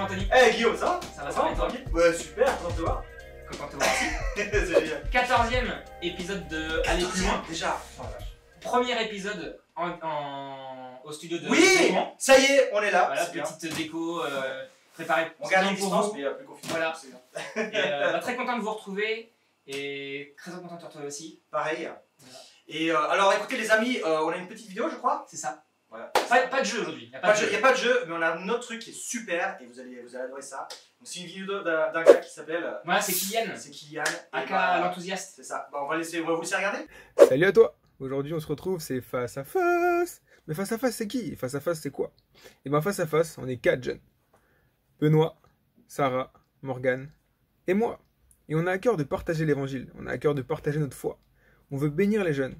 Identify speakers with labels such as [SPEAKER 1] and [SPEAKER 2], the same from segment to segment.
[SPEAKER 1] Anthony?
[SPEAKER 2] Eh Guillaume, ça va?
[SPEAKER 1] Ça va, ça va et toi?
[SPEAKER 2] Ouais, super, content de te voir.
[SPEAKER 1] Content de te voir aussi.
[SPEAKER 2] C'est génial.
[SPEAKER 1] 14e épisode de Aller plus loin.
[SPEAKER 2] Déjà. Oh, la vache.
[SPEAKER 1] Premier épisode au studio de
[SPEAKER 2] Oui,
[SPEAKER 1] Développement.
[SPEAKER 2] ça y est, on est là.
[SPEAKER 1] Voilà,
[SPEAKER 2] c'est bien.
[SPEAKER 1] petite déco préparée
[SPEAKER 2] On garde les
[SPEAKER 1] pour
[SPEAKER 2] distances,
[SPEAKER 1] vous.
[SPEAKER 2] mais il n'y a plus confinement.
[SPEAKER 1] Voilà.
[SPEAKER 2] C'est bien.
[SPEAKER 1] Et, très content de vous retrouver et très content de te retrouver aussi.
[SPEAKER 2] Pareil. Et alors écoutez les amis, on a une petite vidéo je crois.
[SPEAKER 1] C'est ça.
[SPEAKER 2] Voilà.
[SPEAKER 1] Pas de jeu aujourd'hui.
[SPEAKER 2] Il n'y a pas de jeu, mais on a un autre truc qui est super et vous allez adorer ça. Donc c'est une vidéo d'un gars qui s'appelle...
[SPEAKER 1] Voilà, c'est Kylian.
[SPEAKER 2] C'est Kylian.
[SPEAKER 1] Aka l'enthousiaste.
[SPEAKER 2] C'est ça. Bon, on va vous laisser regarder.
[SPEAKER 3] Salut à toi. Aujourd'hui on se retrouve, c'est face à face. Mais face à face c'est qui? Face à face c'est quoi? Et ben face à face on est 4 jeunes. Benoît, Sarah, Morgane et moi. Et on a à cœur de partager l'évangile, on a à cœur de partager notre foi. On veut bénir les jeunes.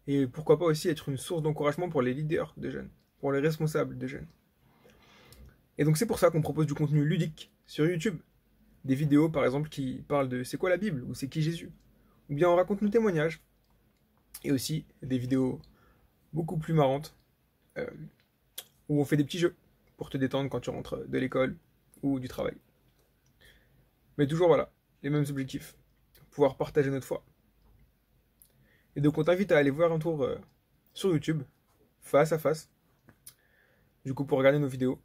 [SPEAKER 3] Et pourquoi pas aussi être une source d'encouragement pour les leaders de jeunes, pour les responsables de jeunes. Et donc c'est pour ça qu'on propose du contenu ludique sur YouTube. Des vidéos par exemple qui parlent de c'est quoi la Bible ou c'est qui Jésus. Ou bien on raconte nos témoignages. Et aussi des vidéos beaucoup plus marrantes où on fait des petits jeux pour te détendre quand tu rentres de l'école ou du travail. Mais toujours voilà, les mêmes objectifs. Pouvoir partager notre foi. Et donc on t'invite à aller voir un tour sur YouTube, face à face, du coup pour regarder nos vidéos.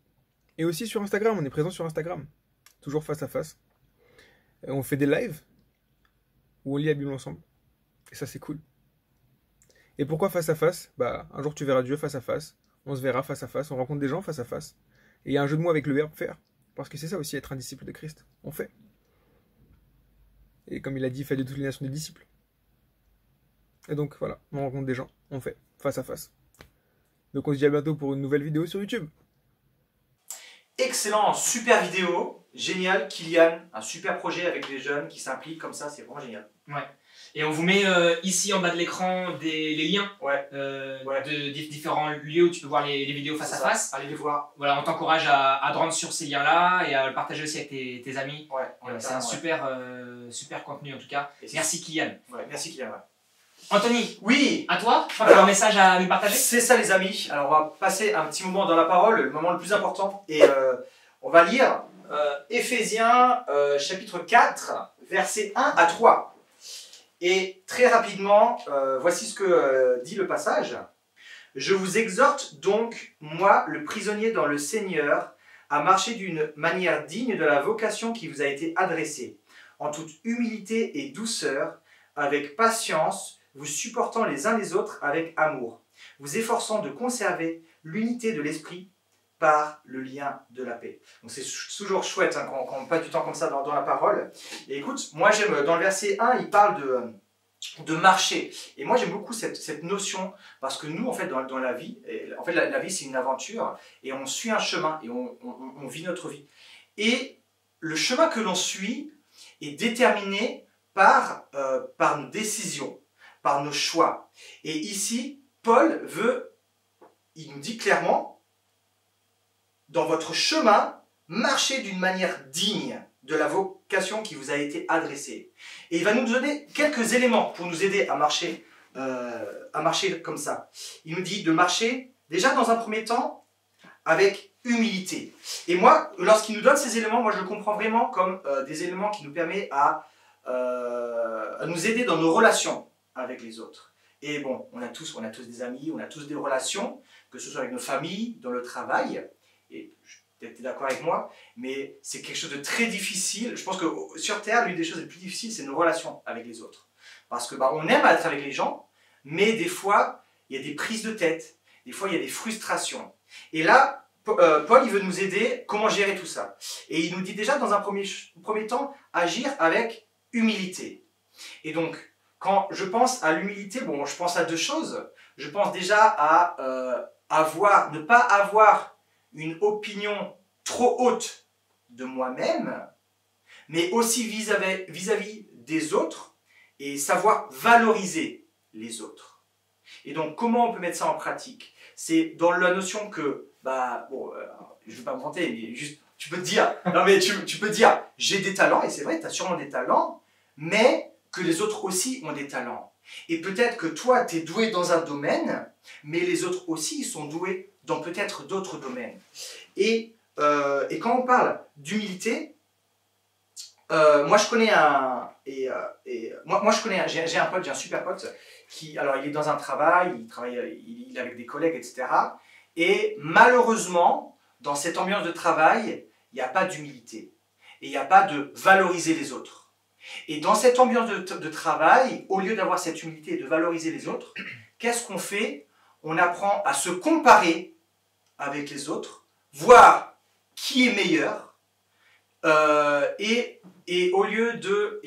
[SPEAKER 3] Et aussi sur Instagram, on est présent sur Instagram, toujours face à face. On fait des lives où on lit la Bible ensemble. Et ça c'est cool. Et pourquoi face à face? Bah un jour tu verras Dieu face à face, on se verra face à face, on rencontre des gens face à face. Et il y a un jeu de mots avec le verbe faire. Parce que c'est ça aussi être un disciple de Christ. On fait. Et comme il a dit, faites de toutes les nations des disciples. Et donc voilà, on rencontre des gens, on fait, face à face. Donc on se dit à bientôt pour une nouvelle vidéo sur YouTube.
[SPEAKER 2] Excellent, super vidéo, génial, Kylian, un super projet avec les jeunes qui s'impliquent comme ça, c'est vraiment génial.
[SPEAKER 1] Ouais. Et on vous met ici en bas de l'écran les liens
[SPEAKER 2] Ouais.
[SPEAKER 1] de différents lieux où tu peux voir les vidéos face à face.
[SPEAKER 2] Allez les voir.
[SPEAKER 1] Voilà, on t'encourage à te rendre sur ces liens-là et à le partager aussi avec tes amis.
[SPEAKER 2] Ouais.
[SPEAKER 1] C'est un super contenu en tout cas. Merci Kylian.
[SPEAKER 2] Ouais, merci Kylian. Ouais.
[SPEAKER 1] Anthony,
[SPEAKER 2] Oui.
[SPEAKER 1] à toi, je crois que tu as un message à nous partager.
[SPEAKER 2] C'est ça les amis, alors on va passer un petit moment dans la parole, le moment le plus important, et on va lire Éphésiens chapitre 4, versets 1 à 3. Et très rapidement, voici ce que dit le passage. « Je vous exhorte donc, moi, le prisonnier dans le Seigneur, à marcher d'une manière digne de la vocation qui vous a été adressée, en toute humilité et douceur, avec patience, vous supportant les uns les autres avec amour, vous efforçant de conserver l'unité de l'esprit par le lien de la paix. » Donc c'est toujours chouette hein, quand on passe du temps comme ça dans la parole. Et écoute, moi j'aime, dans le verset 1, il parle de marcher. Et moi j'aime beaucoup cette notion, parce que nous en fait dans la vie, en fait la vie c'est une aventure, et on suit un chemin, et on vit notre vie. Et le chemin que l'on suit est déterminé par nos décisions, par nos choix. Et ici, Paul il nous dit clairement, dans votre chemin, marchez d'une manière digne de la vocation qui vous a été adressée. Et il va nous donner quelques éléments pour nous aider à marcher comme ça. Il nous dit de marcher, déjà dans un premier temps, avec humilité. Et moi, lorsqu'il nous donne ces éléments, moi je le comprends vraiment comme des éléments qui nous permettent à nous aider dans nos relations avec les autres. Et bon, on a tous des amis, on a tous des relations, que ce soit avec nos familles, dans le travail, et tu es d'accord avec moi, mais c'est quelque chose de très difficile. Je pense que sur Terre, l'une des choses les plus difficiles, c'est nos relations avec les autres. Parce que on aime être avec les gens, mais des fois, il y a des prises de tête, des fois, il y a des frustrations. Et là, Paul, il veut nous aider comment gérer tout ça. Et il nous dit déjà, dans un premier temps, agir avec humilité. Et donc, quand je pense à l'humilité, bon, je pense à deux choses. Je pense déjà à ne pas avoir une opinion trop haute de moi-même, mais aussi vis-à-vis des autres, et savoir valoriser les autres. Et donc, comment on peut mettre ça en pratique? C'est dans la notion que, je ne vais pas me vanter, mais juste, tu peux te dire, non mais tu peux dire, j'ai des talents, et c'est vrai, tu as sûrement des talents, mais que les autres aussi ont des talents. Et peut-être que toi, tu es doué dans un domaine, mais les autres aussi sont doués dans peut-être d'autres domaines. Et Et quand on parle d'humilité, moi je connais j'ai un pote, j'ai un super pote qui, alors il est dans un travail, il est avec des collègues, etc. Et malheureusement, dans cette ambiance de travail, il n'y a pas d'humilité et il n'y a pas de valoriser les autres. Et dans cette ambiance de travail, au lieu d'avoir cette humilité et de valoriser les autres, qu'est-ce qu'on fait? On apprend à se comparer avec les autres, voir qui est meilleur, et au lieu de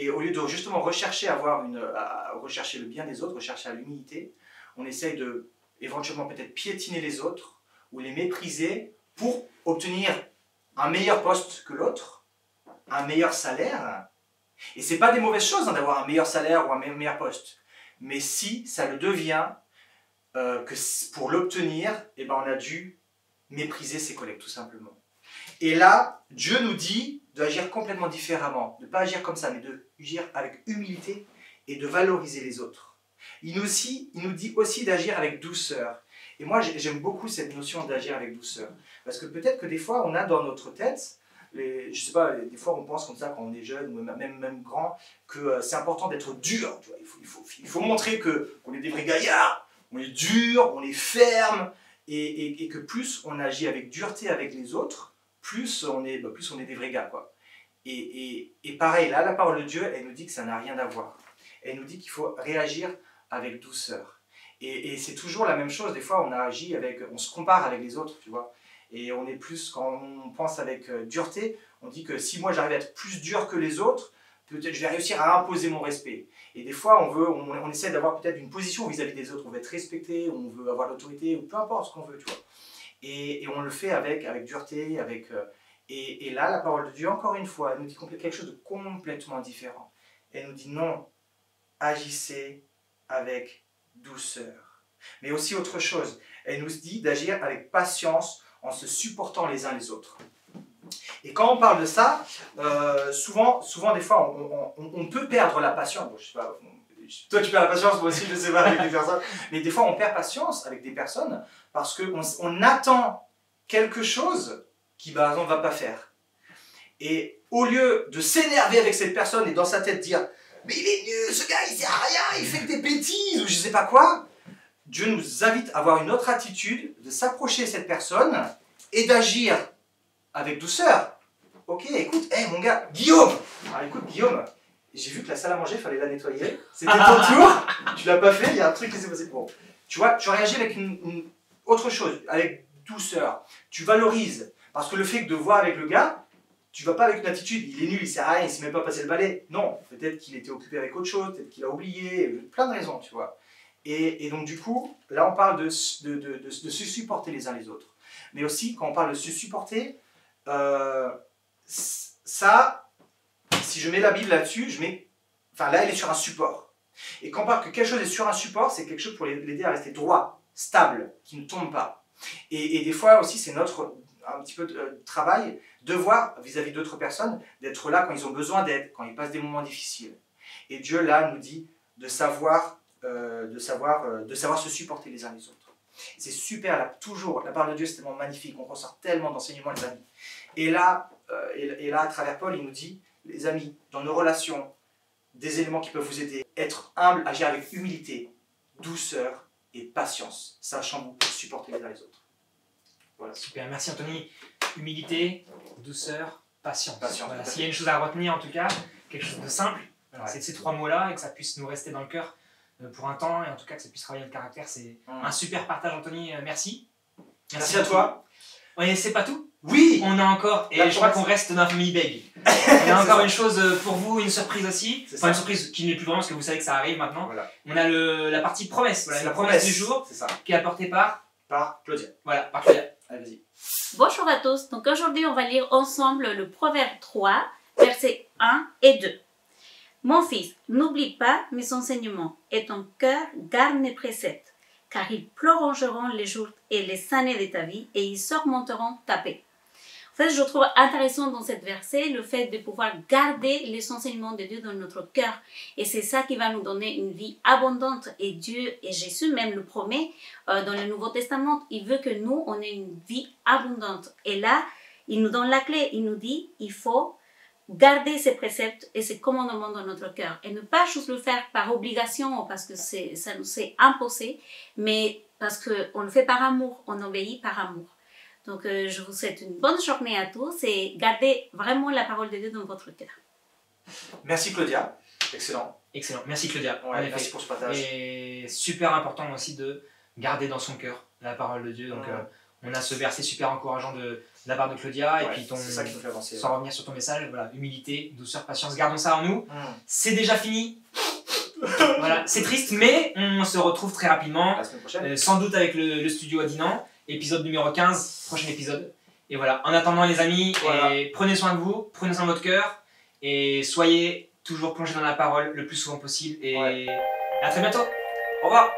[SPEAKER 2] justement rechercher à rechercher le bien des autres, rechercher à l'humilité, on essaye de éventuellement peut-être piétiner les autres ou les mépriser pour obtenir un meilleur poste que l'autre, un meilleur salaire. Et c'est pas des mauvaises choses d'avoir un meilleur salaire ou un meilleur poste, mais si ça le devient, que pour l'obtenir, eh ben on a dû mépriser ses collègues tout simplement. Et là, Dieu nous dit d'agir complètement différemment, de ne pas agir comme ça, mais d'agir avec humilité et de valoriser les autres. Il nous dit aussi d'agir avec douceur. Et moi, j'aime beaucoup cette notion d'agir avec douceur. Parce que peut-être que des fois, on a dans notre tête, je sais pas, des fois on pense comme ça quand on est jeune ou même grand, que c'est important d'être dur. Tu vois, il faut montrer qu'on est des vrais gaillards, on est dur, on est ferme, et que plus on agit avec dureté avec les autres, plus on est des vrais gars, quoi. Et pareil, là, la parole de Dieu, elle nous dit que ça n'a rien à voir. Elle nous dit qu'il faut réagir avec douceur. Et c'est toujours la même chose. Des fois, on se compare avec les autres, tu vois. Et on est plus, quand on pense avec dureté, on dit que si moi j'arrive à être plus dur que les autres, peut-être je vais réussir à imposer mon respect. Et des fois, on essaie d'avoir peut-être une position vis-à-vis des autres. On veut être respecté, on veut avoir l'autorité, ou peu importe ce qu'on veut, tu vois. Et on le fait avec dureté, et là, la parole de Dieu, encore une fois, elle nous dit quelque chose de complètement différent. Elle nous dit non, agissez avec douceur. Mais aussi autre chose, elle nous dit d'agir avec patience en se supportant les uns les autres. Et quand on parle de ça, souvent des fois, on peut perdre la patience. Bon, je sais pas, toi tu perds la patience, moi aussi je sais pas avec des personnes, mais des fois on perd patience avec des personnes parce qu'on attend quelque chose qui par exemple ne va pas faire. Et au lieu de s'énerver avec cette personne et dans sa tête dire « Mais il est nul, ce gars, il sert à rien, il fait que des bêtises » ou je sais pas quoi, Dieu nous invite à avoir une autre attitude, de s'approcher de cette personne et d'agir avec douceur. Ok, écoute, mon gars, Guillaume. Alors écoute, Guillaume, j'ai vu que la salle à manger, il fallait la nettoyer. C'était ton tour, tu l'as pas fait, il y a un truc qui s'est passé. Bon, tu vois, tu réagis avec une autre chose, avec douceur. Tu valorises. Parce que le fait de voir avec le gars, tu vas pas avec une attitude, il est nul, il sert à rien, il sait même pas passer le balai. Non, peut-être qu'il était occupé avec autre chose, peut-être qu'il a oublié, plein de raisons, tu vois. Et donc du coup, là on parle de se supporter les uns les autres. Mais aussi, quand on parle de se supporter, ça, si je mets la Bible là-dessus, là elle est sur un support. Et quand on parle que quelque chose est sur un support, c'est quelque chose pour l'aider à rester droit, stable, qui ne tombe pas. Et des fois aussi, c'est notre un petit peu de travail, devoir vis-à-vis d'autres personnes, d'être là quand ils ont besoin d'aide, quand ils passent des moments difficiles. Et Dieu là nous dit de savoir se supporter les uns les autres. C'est super, là, toujours, la parole de Dieu c'est tellement magnifique, on ressort tellement d'enseignements les amis. Et là, à travers Paul, il nous dit, les amis, dans nos relations, des éléments qui peuvent vous aider, être humble, agir avec humilité, douceur et patience, sachant vous supporter les uns les autres. Voilà.
[SPEAKER 1] Super, merci Anthony. Humilité, douceur, patience. Voilà. S'il y a une chose à retenir en tout cas, quelque chose de simple, c'est ces trois mots-là et que ça puisse nous rester dans le cœur pour un temps et en tout cas que ça puisse travailler le caractère. C'est un super partage Anthony, merci.
[SPEAKER 2] Merci à toi.
[SPEAKER 1] Et c'est pas tout.
[SPEAKER 2] Oui.
[SPEAKER 1] On a encore, et je crois qu'on reste dans Family Baby. On a encore une chose pour vous, une surprise aussi. Enfin une surprise qui n'est plus vraiment parce que vous savez que ça arrive maintenant.
[SPEAKER 2] Voilà.
[SPEAKER 1] On a la partie promesse, voilà, la promesse du jour qui est apportée par
[SPEAKER 2] Claudia.
[SPEAKER 1] Voilà, par Claudia.
[SPEAKER 2] Allez, vas-y.
[SPEAKER 4] Bonjour à tous, donc aujourd'hui on va lire ensemble le Proverbe 3, versets 1 et 2. Mon fils, n'oublie pas mes enseignements et ton cœur garde mes préceptes, car ils prolongeront les jours et les années de ta vie et ils surmonteront ta paix. En fait, je trouve intéressant dans cette verset le fait de pouvoir garder les enseignements de Dieu dans notre cœur. Et c'est ça qui va nous donner une vie abondante. Et Dieu et Jésus même le promet dans le Nouveau Testament. Il veut que nous, on ait une vie abondante. Et là, il nous donne la clé, il nous dit il faut garder ces préceptes et ces commandements dans notre cœur et ne pas juste le faire par obligation ou parce que ça nous est imposé, mais parce qu'on le fait par amour, on obéit par amour. Donc je vous souhaite une bonne journée à tous et gardez vraiment la parole de Dieu dans votre cœur.
[SPEAKER 2] Merci Claudia, excellent.
[SPEAKER 1] Excellent, merci Claudia.
[SPEAKER 2] Ouais, merci pour ce partage.
[SPEAKER 1] Et super important aussi de garder dans son cœur la parole de Dieu. Donc on a ce verset super encourageant de la part de Claudia, et puis
[SPEAKER 2] c'est ça qui nous fait avancer.
[SPEAKER 1] Sans revenir sur ton message, voilà, humilité, douceur, patience, gardons ça en nous. C'est déjà fini. Voilà, c'est triste, mais on se retrouve très rapidement.
[SPEAKER 2] La semaine prochaine.
[SPEAKER 1] Sans doute avec le studio à Dinan, épisode numéro 15, prochain épisode. Et voilà, en attendant les amis, et prenez soin de vous, prenez soin de votre cœur, et soyez toujours plongés dans la parole le plus souvent possible. Et à très bientôt.
[SPEAKER 2] Au revoir.